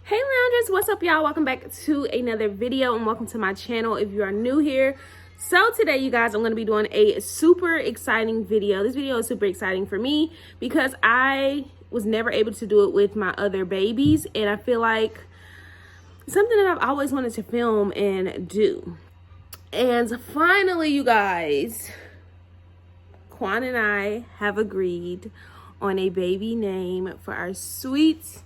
Hey loungers, what's up y'all? Welcome back to another video and welcome to my channel if you are new here. So today you guys, I'm going to be doing a super exciting video. This video is super exciting for me because I was never able to do it with my other babies, and I feel like something that I've always wanted to film and do. And finally you guys, Quan and I have agreed on a baby name for our sweet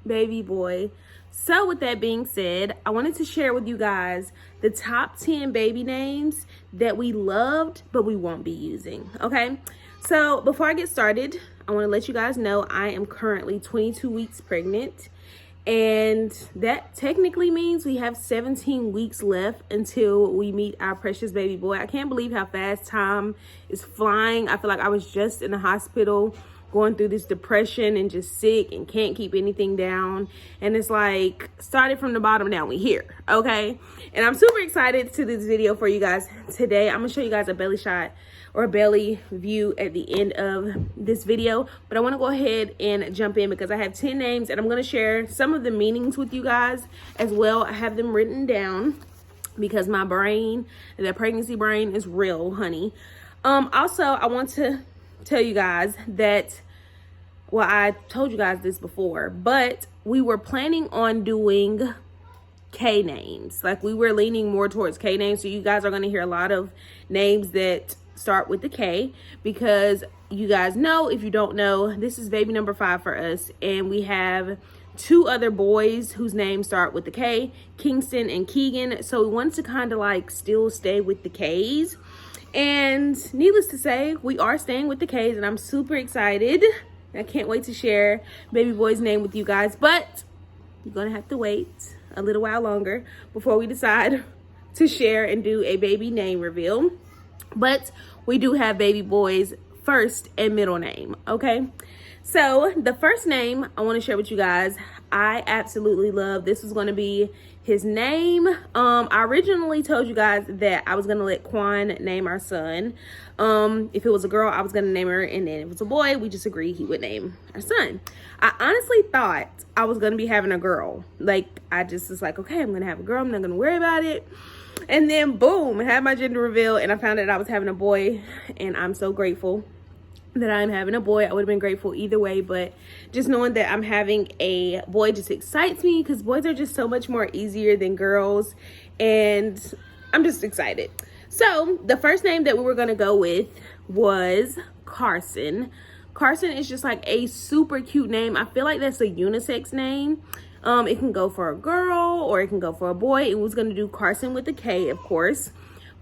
baby boy. So with that being said, I wanted to share with you guys the top 10 baby names that we loved but we won't be using. Okay, so before I get started, I want to let you guys know I am currently 22 weeks pregnant, and that technically means we have 17 weeks left until we meet our precious baby boy. I can't believe how fast time is flying. I feel like I was just in the hospital going through this depression and just sick and can't keep anything down, and it's like started from the bottom, now we here. Okay, and I'm super excited to this video for you guys today. I'm gonna show you guys a belly shot or a belly view at the end of this video, but I want to go ahead and jump in because I have 10 names and I'm going to share some of the meanings with you guys as well. I have them written down because my brain, that pregnancy brain, is real, honey. Also, I want to tell you guys that, well, I told you guys this before, but we were planning on doing K names. Like, we were leaning more towards K names, so you guys are going to hear a lot of names that start with the K, because you guys know, if you don't know, this is baby number 5 for us, and we have 2 other boys whose names start with the K, Kingston and Keegan. So we wanted to kind of like still stay with the K's. And needless to say, we are staying with the K's, and I'm super excited. I can't wait to share baby boy's name with you guys, but you're gonna have to wait a little while longer before we decide to share and do a baby name reveal. But we do have baby boy's first and middle name, okay? So the first name I want to share with you guys, I absolutely love. This is going to be his name. I originally told you guys that I was going to let Quan name our son. If it was a girl, I was going to name her, and then if it was a boy, we just agreed he would name our son. I honestly thought I was going to be having a girl. Like, I just was like, okay, I'm going to have a girl. I'm not going to worry about it. And then boom, I had my gender reveal and I found out I was having a boy, and I'm so grateful that I'm having a boy. I would have been grateful either way, but just knowing that I'm having a boy just excites me because boys are just so much more easier than girls, and I'm just excited. So the first name that we were going to go with was Carson. Carson is just like a super cute name. I feel like that's a unisex name. It can go for a girl or it can go for a boy. It was going to do Carson with a K, of course.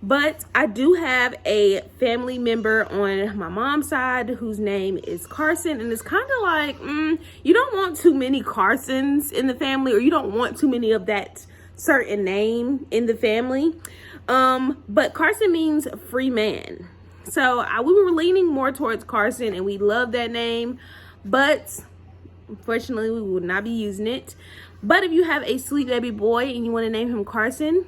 But I do have a family member on my mom's side whose name is Carson. And it's kind of like, you don't want too many Carsons in the family, or you don't want too many of that certain name in the family. But Carson means free man. So we were leaning more towards Carson, and we love that name. But unfortunately, we will not be using it. But if you have a sweet baby boy and you want to name him Carson,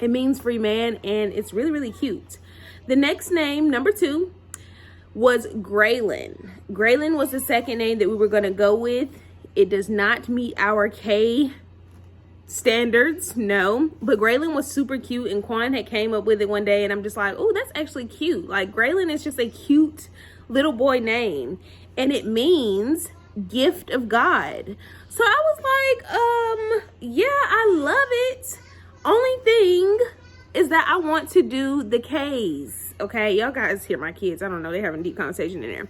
it means free man, and it's really, really cute. The next name, number 2, was Graylin. Graylin was the second name that we were going to go with. It does not meet our K standards, no. But Graylin was super cute, and Quan had came up with it one day, and I'm just like, oh, that's actually cute. Like, Graylin is just a cute little boy name, and it means gift of God. So I was like, yeah, I love it. Only thing is that I want to do the K's. Okay, y'all guys hear my kids. I don't know, they're having a deep conversation in there.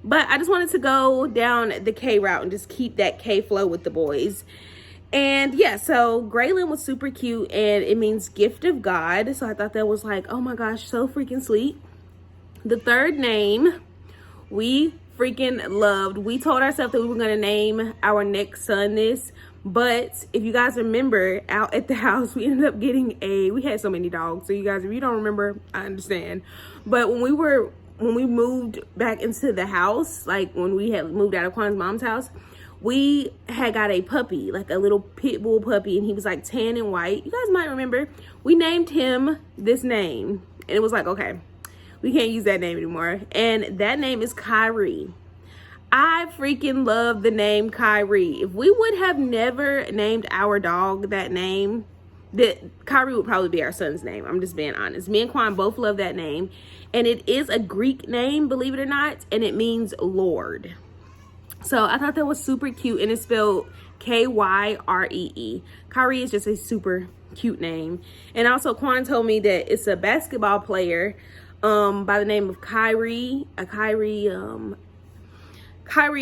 But I just wanted to go down the K route and just keep that K flow with the boys. And yeah, so Graylin was super cute, and it means gift of God. So I thought that was like, oh my gosh, so freaking sweet. The third name we freaking loved. We told ourselves that we were going to name our next son this, but if you guys remember, out at the house, we ended up getting we had so many dogs. So you guys, if you don't remember, I understand. But when we moved back into the house, like when we had moved out of Quan's mom's house, we had got a puppy, like a little pit bull puppy, and he was like tan and white. You guys might remember. We named him this name, and it was like, okay, we can't use that name anymore. And that name is Kyrie. I freaking love the name Kyrie. If we would have never named our dog that name, that Kyrie would probably be our son's name. I'm just being honest. Me and Quan both love that name. And it is a Greek name, believe it or not. And it means Lord. So I thought that was super cute. And it's spelled K-Y-R-E-E. Kyrie is just a super cute name. And also Quan told me that it's a basketball player by the name of Kyrie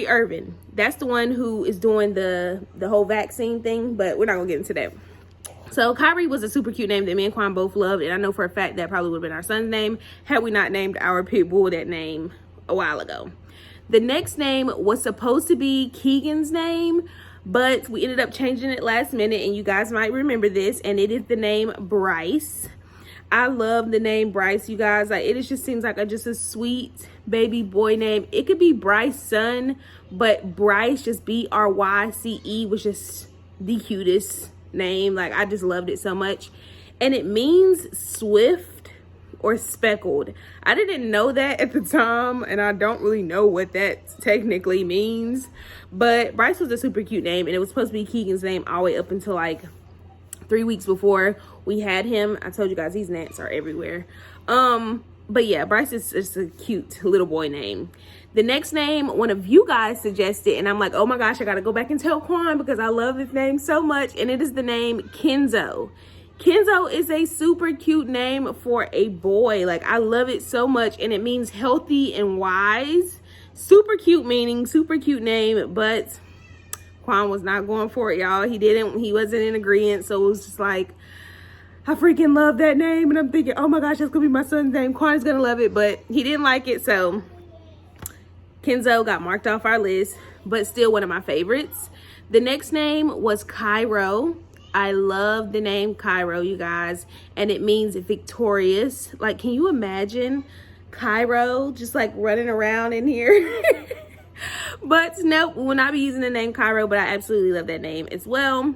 Irving. That's the one who is doing the whole vaccine thing, but we're not gonna get into that. So Kyrie was a super cute name that me and Quan both loved, and I know for a fact that probably would have been our son's name had we not named our pit bull that name a while ago. The next name was supposed to be Keegan's name, but we ended up changing it last minute, and you guys might remember this, and it is the name Bryce. I love the name Bryce, you guys. Like, it just seems like just a sweet baby boy name. It could be Bryce's son, but Bryce, just B-R-Y-C-E, was just the cutest name. Like, I just loved it so much. And it means swift or speckled. I didn't know that at the time, and I don't really know what that technically means. But Bryce was a super cute name, and it was supposed to be Keegan's name all the way up until like 3 weeks before we had him. I told you guys these gnats are everywhere. But yeah, Bryce is just a cute little boy name. The next name, one of you guys suggested, and I'm like, oh my gosh, I gotta go back and tell Quan because I love this name so much, and it is the name Kenzo. Kenzo is a super cute name for a boy. Like, I love it so much, and it means healthy and wise. Super cute meaning, super cute name, but Quan was not going for it, y'all. He wasn't in agreement, so it was just like, I freaking love that name, and I'm thinking, oh my gosh, that's gonna be my son's name. Quan is gonna love it, but he didn't like it, so Kenzo got marked off our list, but still one of my favorites. The next name was Cairo. I love the name Cairo, you guys, and it means victorious. Like, can you imagine Cairo just like running around in here? But nope, we will not be using the name Cairo, but I absolutely love that name as well.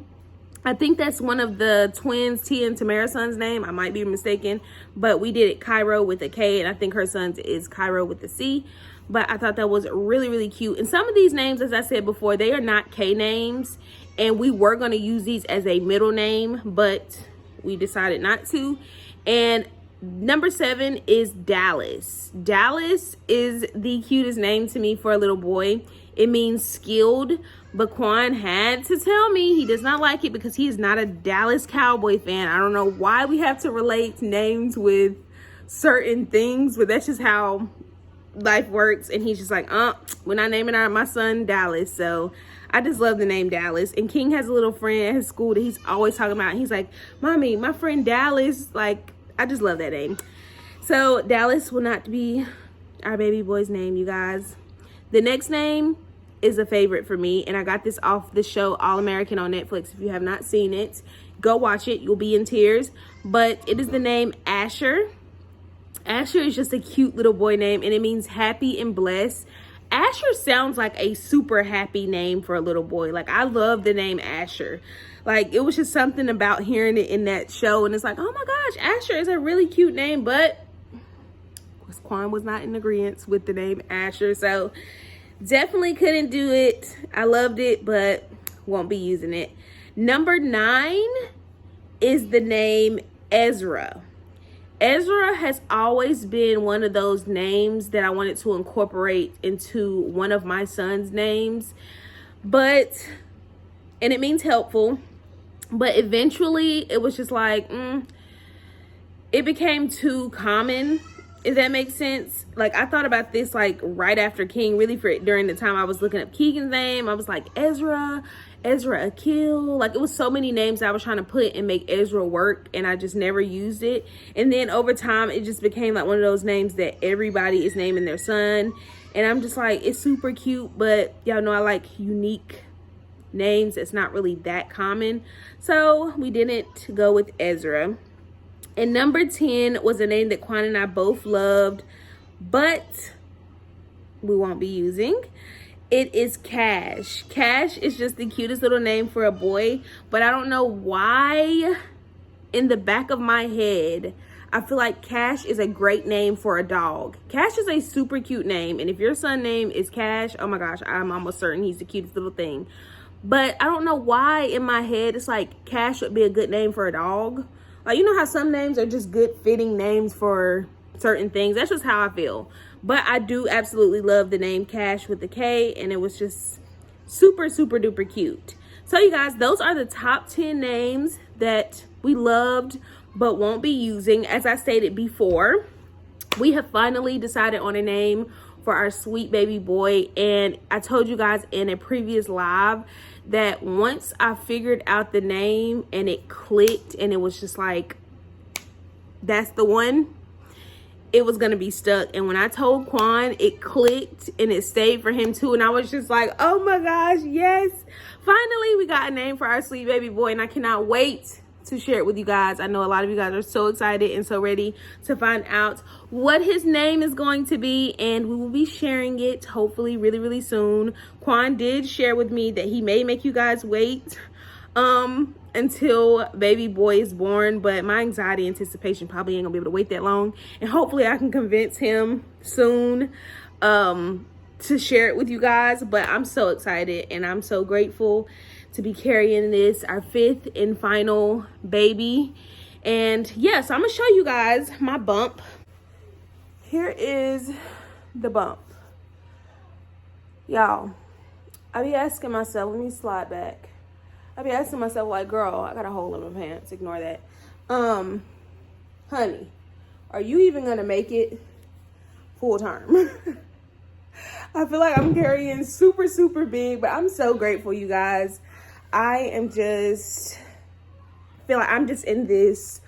I think that's one of the twins, Tia and Tamara's son's name. I might be mistaken, but we did it Cairo with a K, and I think her son's is Cairo with a C. But I thought that was really, really cute. And some of these names, as I said before, they are not K names, and we were going to use these as a middle name, but we decided not to. And number 7 is Dallas. Dallas is the cutest name to me for a little boy. It means skilled, but Quan had to tell me he does not like it because he is not a Dallas Cowboy fan. I don't know why we have to relate names with certain things, but that's just how life works. And he's just like, we're not naming my son Dallas. So I just love the name Dallas. And King has a little friend at his school that he's always talking about. He's like, Mommy, my friend Dallas. Like, I just love that name. So Dallas will not be our baby boy's name, you guys. The next name is a favorite for me, and I got this off the show All American on Netflix. If you have not seen it, go watch it. You'll be in tears. But it is the name Asher. Asher is just a cute little boy name, and it means happy and blessed. Asher sounds like a super happy name for a little boy. Like, I love the name Asher. Like, it was just something about hearing it in that show, and it's like, oh my gosh, Asher is a really cute name, but Quan was not in agreement with the name Asher, so definitely couldn't do it. I loved it, but won't be using it. Number 9 is the name Ezra. Ezra has always been one of those names that I wanted to incorporate into one of my son's names, and it means helpful, but eventually it was just like, it became too common, if that makes sense. Like, I thought about this like right after King, really during the time I was looking up Keegan's name. I was like, Ezra Akil. Like, it was so many names I was trying to put and make Ezra work, and I just never used it. And then over time, it just became like one of those names that everybody is naming their son. And I'm just like, it's super cute, but y'all know I like unique names. It's not really that common. So we didn't go with Ezra. And number 10 was a name that Quan and I both loved, but we won't be using. It is Cash. Cash is just the cutest little name for a boy, but I don't know why in the back of my head I feel like Cash is a great name for a dog. Cash is a super cute name. And if your son's name is Cash, oh my gosh, I'm almost certain he's the cutest little thing. But I don't know why in my head, it's like Cash would be a good name for a dog. Like, you know how some names are just good fitting names for certain things? That's just how I feel. But I do absolutely love the name Cash with the K. And it was just super, super duper cute. So you guys, those are the top 10 names that we loved but won't be using. As I stated before, we have finally decided on a name for our sweet baby boy. And I told you guys in a previous live that once I figured out the name and it clicked and it was just like, that's the one, it was gonna be stuck. And when I told Quan, it clicked and it stayed for him too. And I was just like, oh my gosh, yes. Finally, we got a name for our sweet baby boy, and I cannot wait to share it with you guys. I know a lot of you guys are so excited and so ready to find out what his name is going to be, and we will be sharing it hopefully really, really soon. Quan did share with me that he may make you guys wait until baby boy is born, but my anxiety anticipation probably ain't gonna be able to wait that long, and hopefully I can convince him soon to share it with you guys. But I'm so excited and I'm so grateful to be carrying this, our 5th and final baby. And yes, I'm gonna show you guys my bump. Here is the bump. Y'all, I be asking myself, let me slide back. I be asking myself, like, girl, I got a hole in my pants, ignore that. Honey, are you even gonna make it full term? I feel like I'm carrying super, super big, but I'm so grateful, you guys. I am just, feel like I'm just in this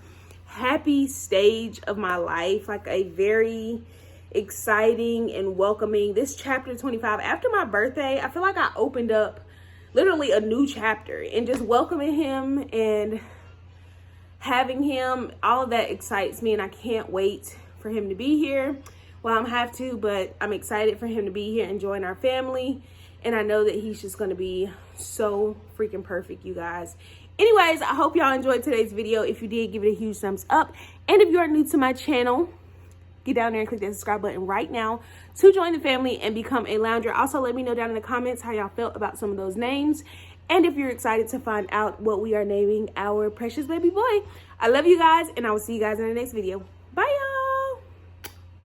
happy stage of my life, like a very exciting and welcoming, this chapter 25. After my birthday, I feel like I opened up literally a new chapter, and just welcoming him and having him, all of that excites me, and I can't wait for him to be here. Well, I'm have to, but I'm excited for him to be here and join our family. And I know that he's just going to be so freaking perfect, you guys. Anyways, I hope y'all enjoyed today's video. If you did, give it a huge thumbs up. And if you are new to my channel, get down there and click that subscribe button right now to join the family and become a lounger. Also, let me know down in the comments how y'all felt about some of those names. And if you're excited to find out what we are naming our precious baby boy. I love you guys, and I will see you guys in the next video. Bye, y'all.